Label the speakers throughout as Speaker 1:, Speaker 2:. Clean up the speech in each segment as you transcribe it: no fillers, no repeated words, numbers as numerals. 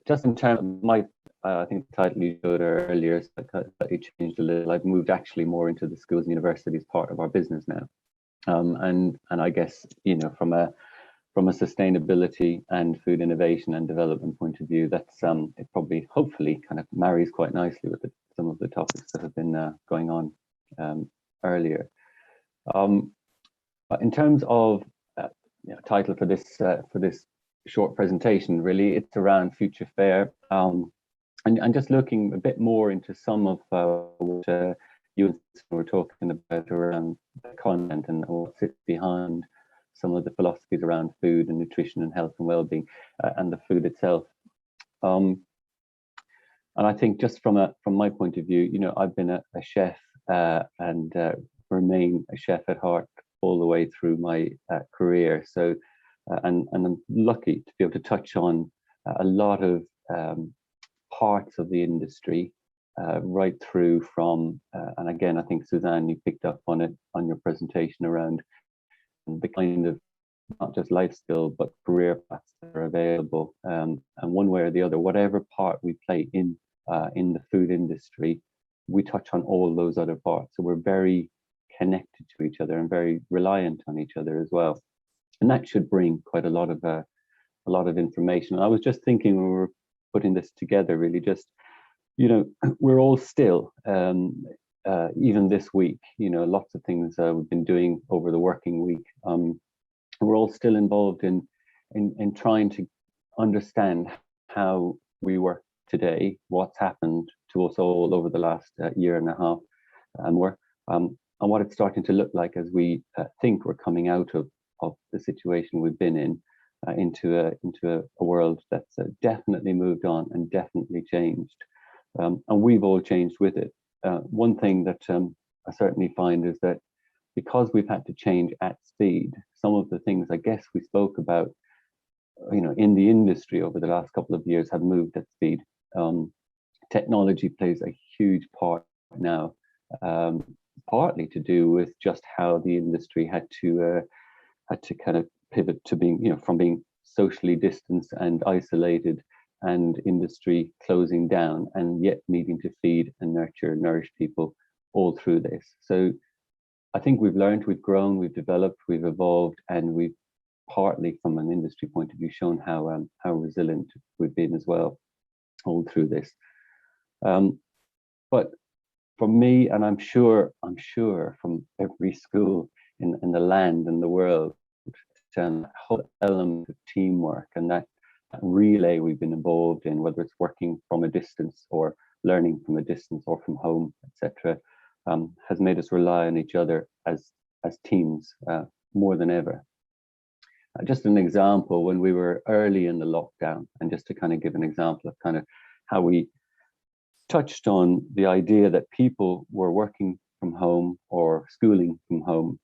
Speaker 1: just in terms of my, I think the title you showed earlier slightly changed a little. I've moved actually more into the schools and universities part of our business now, and I guess from a sustainability and food innovation and development point of view, that's it probably hopefully kind of marries quite nicely with some of the topics that have been going on earlier. In terms of title for this short presentation, really it's around future fayre, and just looking a bit more into some of what you were talking about around the content and what sits behind some of the philosophies around food and nutrition and health and well-being, and the food itself. And I think just from my point of view, I've been a chef and remain a chef at heart all the way through my career. So, and I'm lucky to be able to touch on a lot of parts of the industry, right through from, and again, I think Suzanne, you picked up on it on your presentation around the kind of not just life skill but career paths that are available, and one way or the other, whatever part we play in the food industry, we touch on all those other parts. So we're very connected to each other and very reliant on each other as well, and that should bring quite a lot of information. And I was just thinking when we were putting this together, really, just we're all still even this week, lots of things we've been doing over the working week. We're all still involved in trying to understand how we work today, what's happened to us all over the last year and a half, and what it's starting to look like as we think we're coming out of the situation we've been in, into a world that's definitely moved on and definitely changed, and we've all changed with it. One thing that I certainly find is that because we've had to change at speed, some of the things I guess we spoke about, in the industry over the last couple of years have moved at speed. Technology plays a huge part now, partly to do with just how the industry had to kind of pivot to being, from being socially distanced and isolated, and industry closing down, and yet needing to feed and nourish people all through this. So I think we've learned, we've grown, we've developed, we've evolved, and we've partly from an industry point of view shown how resilient we've been as well all through this. But for me, and I'm sure from every school in the land and the world, that whole element of teamwork and that relay we've been involved in, whether it's working from a distance or learning from a distance or from home, etc., has made us rely on each other as teams more than ever. Just an example, when we were early in the lockdown, and just to kind of give an example of kind of how we touched on the idea that people were working from home or schooling from home.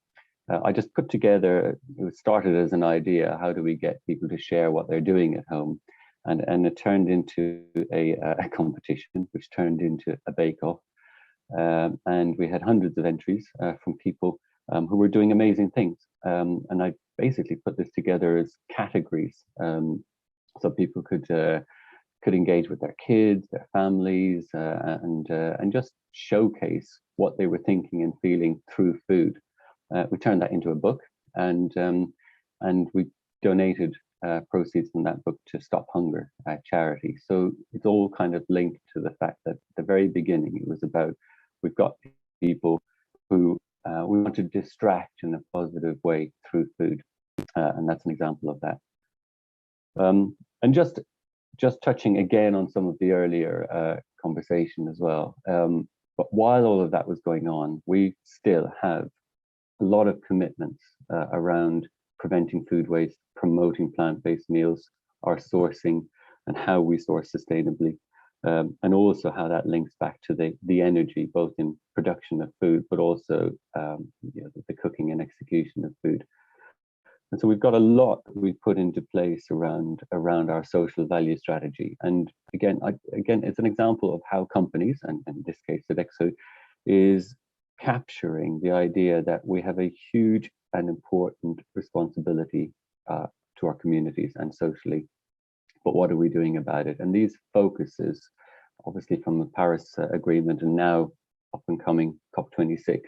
Speaker 1: I just put together, it started as an idea, how do we get people to share what they're doing at home? And it turned into a competition, which turned into a bake-off. And we had hundreds of entries from people who were doing amazing things. And I basically put this together as categories, so people could engage with their kids, their families, and just showcase what they were thinking and feeling through food. We turned that into a book, and we donated proceeds from that book to Stop Hunger charity. So it's all kind of linked to the fact that at the very beginning it was about, we've got people who we want to distract in a positive way through food, and that's an example of that. And just touching again on some of the earlier conversation as well. But while all of that was going on, we still have a lot of commitments around preventing food waste, promoting plant-based meals, our sourcing, and how we source sustainably, and also how that links back to the energy, both in production of food, but also the cooking and execution of food. And so we've got a lot that we've put into place around our social value strategy. And again, it's an example of how companies, and in this case Sodexo, is capturing the idea that we have a huge and important responsibility to our communities and socially but what are we doing about it? And these focuses, obviously from the Paris Agreement and now up and coming COP26,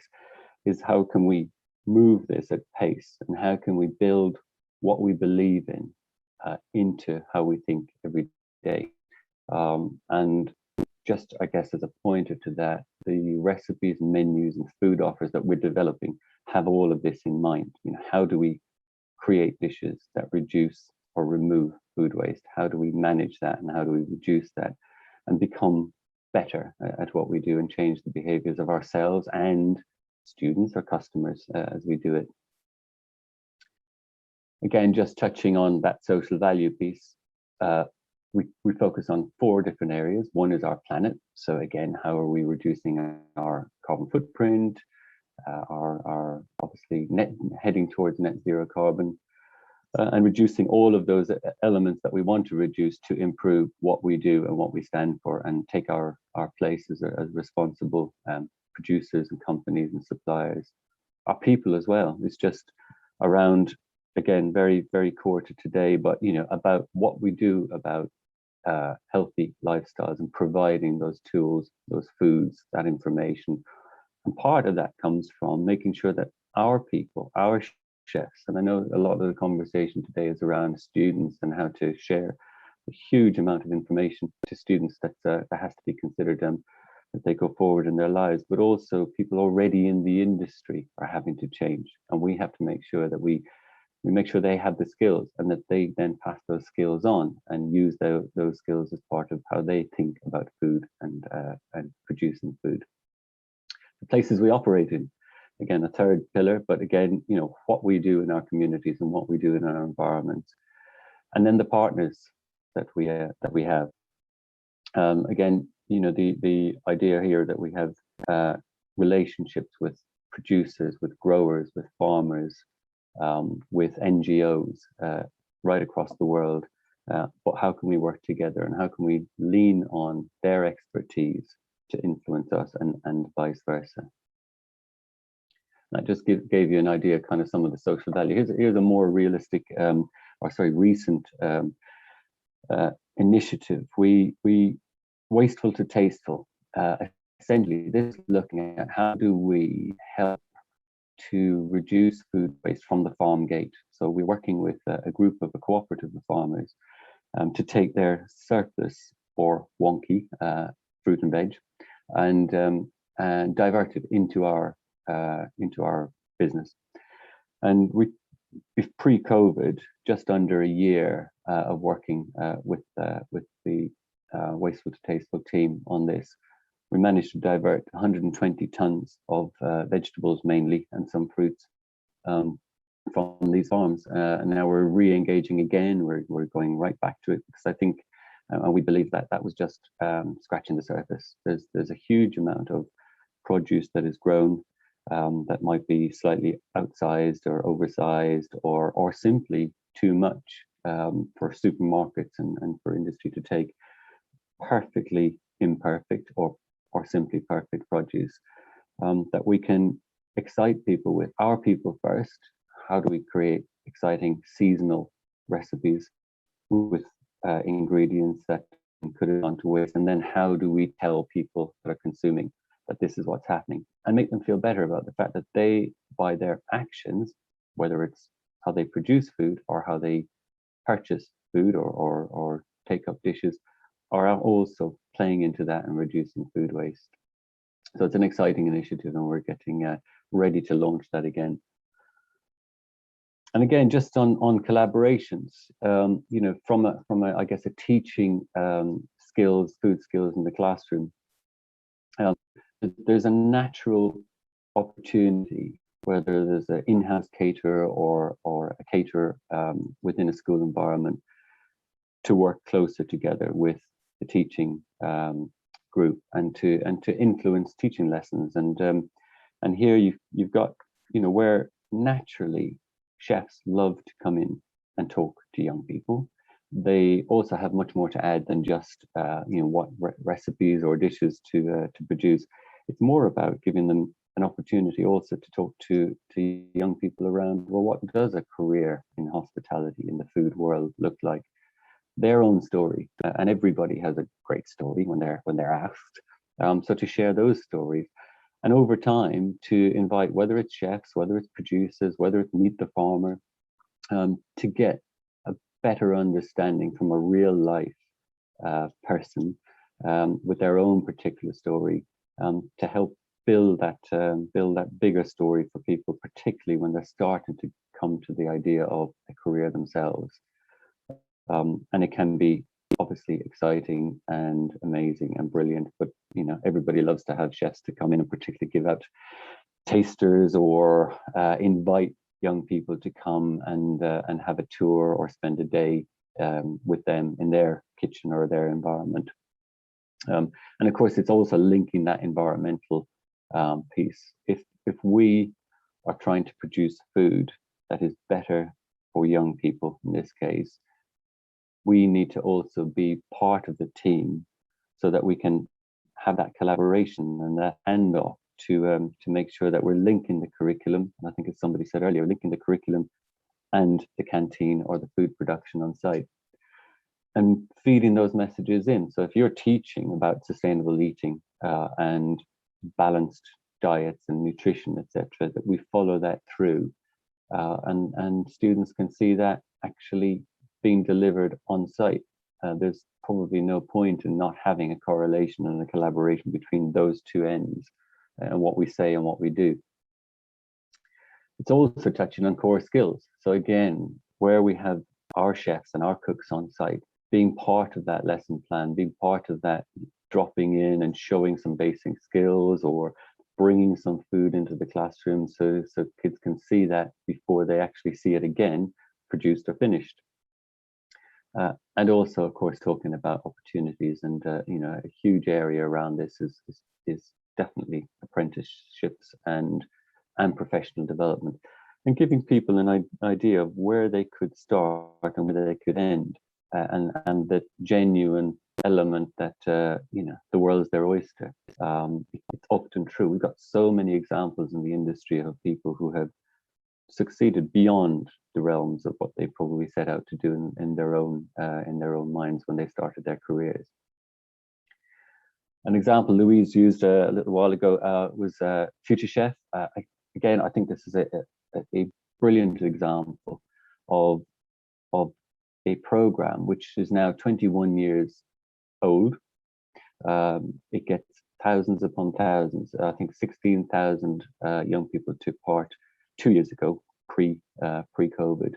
Speaker 1: is how can we move this at pace, and how can we build what we believe in into how we think every day. And just, I guess, as a pointer to that, the recipes, menus, and food offers that we're developing have all of this in mind. You know, how do we create dishes that reduce or remove food waste? How do we manage that, and how do we reduce that and become better at what we do and change the behaviors of ourselves and students or customers as we do it? Again, just touching on that social value piece, we focus on 4 different areas. One is our planet. So again, how are we reducing our carbon footprint, our obviously heading towards net zero carbon, and reducing all of those elements that we want to reduce to improve what we do and what we stand for, and take our place as responsible producers and companies and suppliers. Our people as well. It's just around, again, very, very core to today, but you know, about what we do about healthy lifestyles and providing those tools, those foods, that information. And part of that comes from making sure that our people, our chefs, and I know a lot of the conversation today is around students and how to share a huge amount of information to students that has to be considered as they go forward in their lives, but also people already in the industry are having to change, and we have to make sure that we make sure they have the skills, and that they then pass those skills on and use those skills as part of how they think about food and producing food. The places we operate in, again, a third pillar, but again, you know, what we do in our communities and what we do in our environments, and then the partners that we have. Again, you know, the idea here that we have relationships with producers, with growers, with farmers, with NGOs right across the world, but how can we work together, and how can we lean on their expertise to influence us, and vice versa? That just gave you an idea, kind of some of the social value. Here's a more realistic, recent initiative. We Wasteful to Tasteful. Essentially, this is looking at how do we help to reduce food waste from the farm gate. So we're working with a cooperative of farmers to take their surplus or wonky fruit and veg and divert it into our business. And we, pre-COVID, just under a year of working with the Wasteful to Tasteful team on this, we managed to divert 120 tons of vegetables mainly, and some fruits from these farms. And now we're re-engaging again. We're going right back to it, because I think, and we believe that that was just scratching the surface. There's a huge amount of produce that is grown that might be slightly outsized or oversized, or simply too much for supermarkets and for industry to take perfectly imperfect or simply perfect produce that we can excite people with. Our people first. How do we create exciting seasonal recipes with ingredients that could have gone to waste? And then how do we tell people that are consuming that this is what's happening, and make them feel better about the fact that they, by their actions, whether it's how they produce food or how they purchase food or take up dishes, are also playing into that and reducing food waste. So it's an exciting initiative, and we're getting ready to launch that again. And again, just on collaborations, you know, from a I guess a teaching skills, food skills in the classroom, there's a natural opportunity, whether there's an in-house caterer or a caterer within a school environment, to work closer together with the teaching group and to influence teaching lessons. And here you've got, you know, where naturally chefs love to come in and talk to young people. They also have much more to add than just you know, what recipes or dishes to produce. It's more about giving them an opportunity also to talk to young people around, well, what does a career in hospitality, in the food world, look like? their own story, and everybody has a great story when they're asked. So to share those stories, and over time to invite, whether it's chefs, whether it's producers, whether it's Meet the Farmer, to get a better understanding from a real life person with their own particular story, to help build that bigger story for people, particularly when they're starting to come to the idea of a career themselves. And it can be obviously exciting and amazing and brilliant, but everybody loves to have chefs to come in and particularly give out tasters or invite young people to come and have a tour or spend a day with them in their kitchen or their environment. And of course, it's also linking that environmental piece. If we are trying to produce food that is better for young people, in this case, we need to also be part of the team so that we can have that collaboration and that handoff to make sure that we're linking the curriculum. And I think, as somebody said earlier, linking the curriculum and the canteen or the food production on site, and feeding those messages in. So if you're teaching about sustainable eating and balanced diets and nutrition, etc., that we follow that through, and students can see that actually being delivered on site. There's probably no point in not having a correlation and a collaboration between those two ends and what we say and what we do. It's also touching on core skills. So again, where we have our chefs and our cooks on site, being part of that lesson plan, being part of that, dropping in and showing some basic skills or bringing some food into the classroom so kids can see that before they actually see it again, produced or finished. And also, of course, talking about opportunities, and a huge area around this is definitely apprenticeships and professional development, and giving people an idea of where they could start and where they could end, and the genuine element that the world's their oyster. It's often true. We've got so many examples in the industry of people who have succeeded beyond the realms of what they probably set out to do in their own minds when they started their careers. An example Louise used a little while ago was Future Chef. Again, I think this is a brilliant example of a program which is now 21 years old. It gets thousands upon thousands. I think 16,000 young people took part 2 years ago, pre-COVID,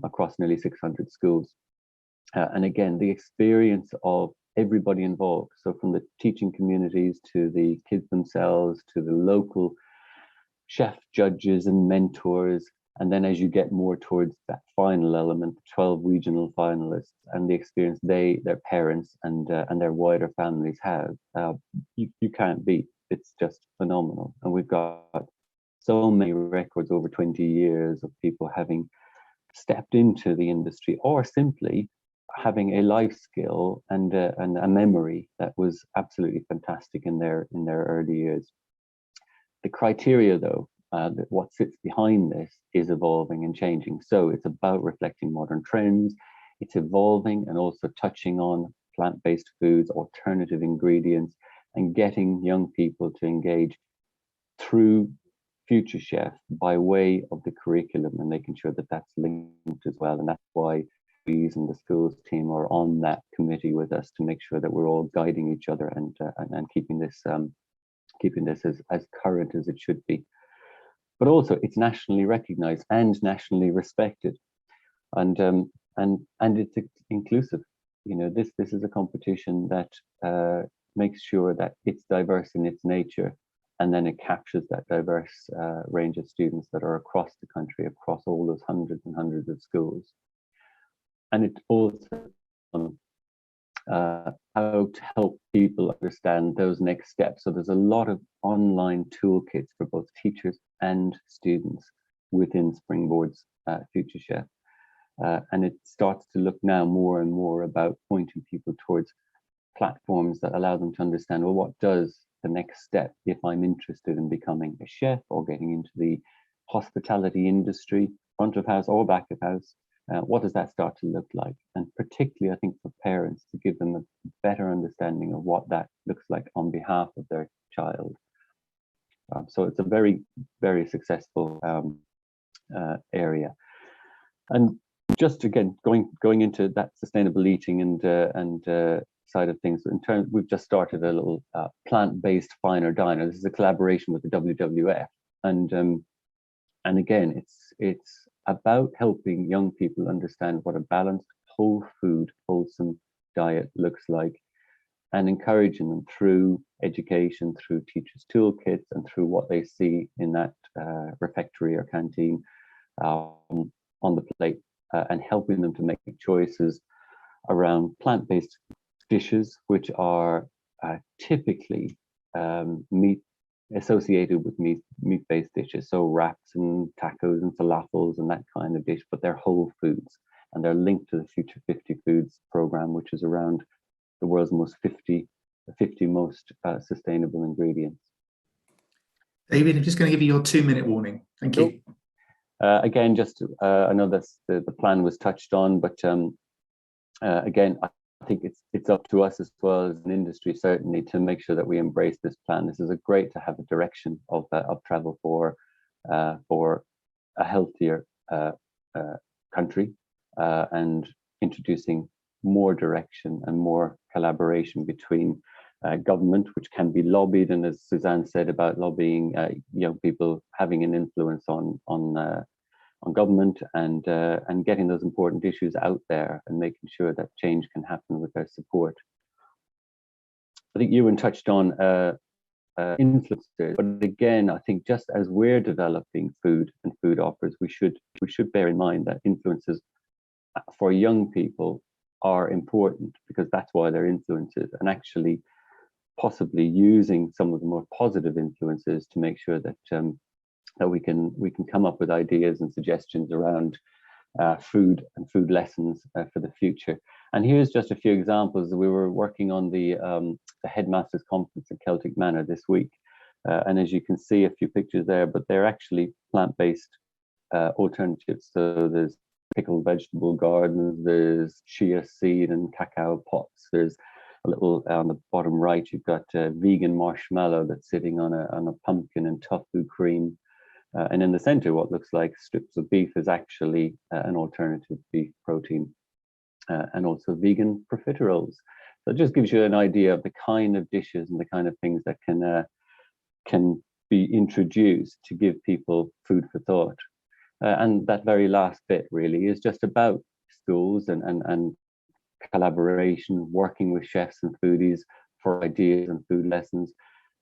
Speaker 1: across nearly 600 schools. And again, the experience of everybody involved, so from the teaching communities to the kids themselves to the local chef judges and mentors, and then as you get more towards that final element, 12 regional finalists, and the experience their parents and their wider families have, you can't beat. It's just phenomenal. And we've got so many records over 20 years of people having stepped into the industry or simply having a life skill and a memory that was absolutely fantastic in their early years. The criteria, though, what sits behind this is evolving and changing. So it's about reflecting modern trends. It's evolving and also touching on plant-based foods, alternative ingredients, and getting young people to engage through Future Chef by way of the curriculum and making sure that that's linked as well. And that's why we and the schools team are on that committee with us to make sure that we're all guiding each other and keeping this as current as it should be. But also, it's nationally recognised and nationally respected, and it's inclusive. This is a competition that makes sure that it's diverse in its nature, and then it captures that diverse range of students that are across the country, across all those hundreds and hundreds of schools. And it also how to help people understand those next steps. So there's a lot of online toolkits for both teachers and students within Springboard's Future Chef. And it starts to look now more and more about pointing people towards platforms that allow them to understand, well, what does the next step if I'm interested in becoming a chef or getting into the hospitality industry, front of house or back of house, what does that start to look like? And particularly, I think, for parents, to give them a better understanding of what that looks like on behalf of their child. So it's a very, very successful area. And just again, going into that sustainable eating and side of things, in terms, we've just started a little plant-based finer diner. This is a collaboration with the WWF, and again, it's about helping young people understand what a balanced, whole food, wholesome diet looks like, and encouraging them through education, through teachers' toolkits, and through what they see in that refectory or canteen on the plate, and helping them to make choices around plant-based dishes, which are typically meat associated with meat-based dishes, so wraps and tacos and falafels and that kind of dish, but they're whole foods, and they're linked to the Future 50 Foods program, which is around the world's most 50 most sustainable ingredients.
Speaker 2: David, I'm just going to give you your 2-minute warning. Thank you.
Speaker 1: Again, just I know that the plan was touched on, but again, I think it's up to us as well as an industry, certainly, to make sure that we embrace this plan. This is a great to have a direction of travel for a healthier country, and introducing more direction and more collaboration between government, which can be lobbied, and as Suzanne said about lobbying young people, having an influence on government, and getting those important issues out there and making sure that change can happen with their support. I think Ewan touched on influencers, but again, I think just as we're developing food and food offers, we should bear in mind that influencers for young people are important, because that's why they're influencers, and actually possibly using some of the more positive influences to make sure that that we can come up with ideas and suggestions around food and food lessons for the future. And here's just a few examples. We were working on the Headmasters Conference at Celtic Manor this week, and as you can see, a few pictures there, but they're actually plant-based alternatives. So there's pickled vegetable gardens, there's chia seed and cacao pots, there's a little on the bottom right, you've got a vegan marshmallow that's sitting on a pumpkin and tofu cream, and in the center, what looks like strips of beef is actually an alternative beef protein, and also vegan profiteroles. So it just gives you an idea of the kind of dishes and the kind of things that can be introduced to give people food for thought. And that very last bit really is just about schools and collaboration, working with chefs and foodies for ideas and food lessons,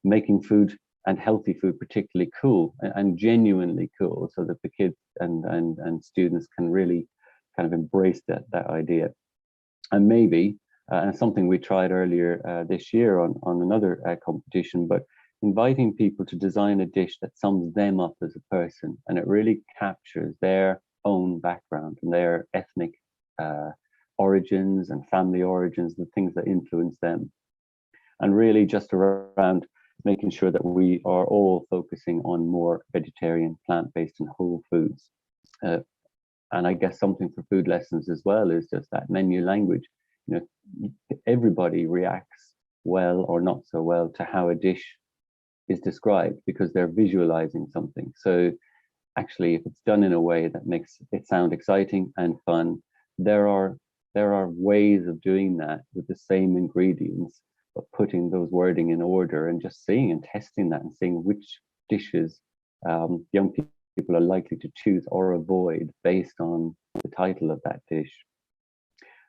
Speaker 1: making food and healthy food particularly cool and genuinely cool, so that the kids and students can really kind of embrace that idea. And maybe, and something we tried earlier this year on another competition, but inviting people to design a dish that sums them up as a person, and it really captures their own background and their ethnic origins and family origins, the things that influence them, and really just around making sure that we are all focusing on more vegetarian, plant-based and whole foods. And I guess something for food lessons as well is just that menu language. You know, everybody reacts well or not so well to how a dish is described, because they're visualizing something. So actually, if it's done in a way that makes it sound exciting and fun, there are ways of doing that with the same ingredients, but putting those wording in order and just seeing and testing that and seeing which dishes young people are likely to choose or avoid based on the title of that dish.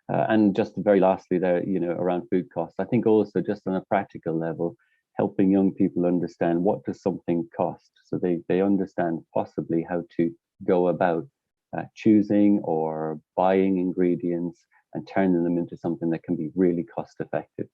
Speaker 1: And just very lastly there, you know, around food costs, I think also just on a practical level, helping young people understand what does something cost, so they understand possibly how to go about choosing or buying ingredients and turning them into something that can be really cost effective.